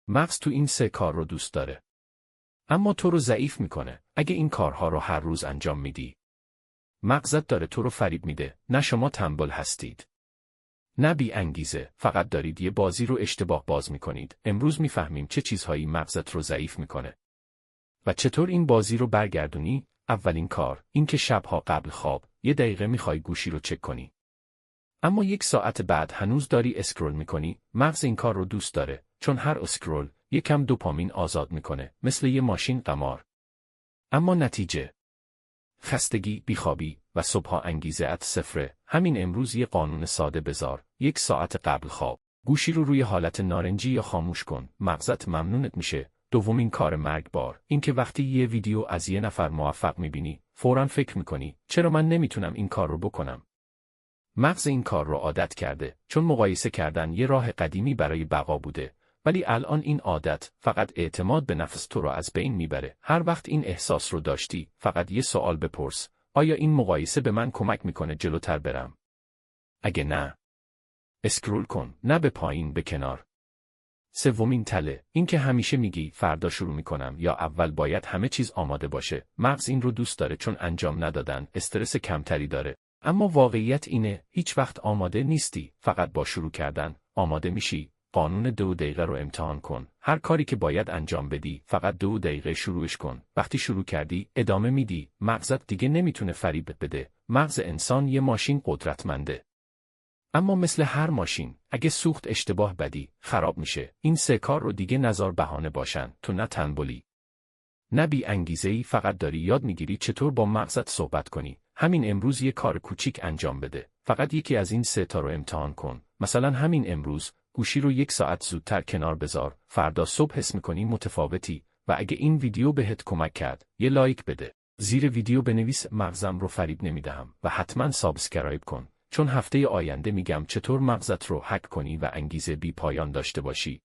مغز تو این 3 کار رو دوست داره. اما تو رو ضعیف میکنه اگه این کارها رو هر روز انجام میدی. مغزت داره تو رو فریب میده، نه شما تنبل هستید. نه بی انگیزه، فقط دارید یه بازی رو اشتباه باز میکنید. امروز میفهمیم چه چیزهایی مغزت رو ضعیف میکنه. و چطور این بازی رو برگردونی؟ اولین کار، این که شبها قبل خواب، 1 دقیقه میخوای گوشی رو چک کنی. اما 1 ساعت بعد هنوز داری اسکرول میکنی. مغز این کار رو دوست داره، چون هر اسکرول یکم دوپامین آزاد میکنه، مثل یه ماشین قمار. اما نتیجه؟ خستگی، بیخوابی و صبحها انگیزه‌ات صفره. همین امروز یه قانون ساده بذار. 1 ساعت قبل خواب، گوشی رو روی حالت نارنجی یا خاموش کن. مغزت ممنونت میشه. دومین کار مرگبار، این که وقتی یه ویدیو از یه نفر موفق میبینی، فوراً فکر میکنی چرا من نمیتونم این کار رو بکنم؟ مغز این کار رو عادت کرده، چون مقایسه کردن یه راه قدیمی برای بقا بوده. ولی الان این عادت فقط اعتماد به نفس تو رو از بین میبره. هر وقت این احساس رو داشتی، فقط یه سوال بپرس: آیا این مقایسه به من کمک میکنه جلوتر برم؟ اگه نه، اسکرول کن، نه به پایین، به کنار. سومین تله، این که همیشه میگی فردا شروع میکنم یا اول باید همه چیز آماده باشه. مغز این رو دوست داره، چون انجام ندادن استرس کمتری داره. اما واقعیت اینه هیچ وقت آماده نیستی، فقط با شروع کردن آماده میشی. قانون 2 دقیقه رو امتحان کن. هر کاری که باید انجام بدی، فقط 2 دقیقه شروعش کن. وقتی شروع کردی، ادامه میدی، مغزت دیگه نمیتونه فریبت بده. مغز انسان یه ماشین قدرتمنده. اما مثل هر ماشین، اگه سوخت اشتباه بدی، خراب میشه. این 3 کار رو دیگه نذار بهانه باشن. تو نه تنبلی، نه بی انگیزه‌ای، فقط داری یاد میگیری چطور با مغزت صحبت کنی. همین امروز یه کار کوچیک انجام بده. فقط یکی از این 3 تا رو امتحان کن. مثلا همین امروز گوشی رو 1 ساعت زودتر کنار بذار. فردا صبح حس میکنی متفاوتی. و اگه این ویدیو بهت کمک کرد، یه لایک بده. زیر ویدیو بنویس مغزم رو فریب نمیدهم و حتما سابسکرایب کن. چون هفته آینده میگم چطور مغزت رو هک کنی و انگیزه بی پایان داشته باشی.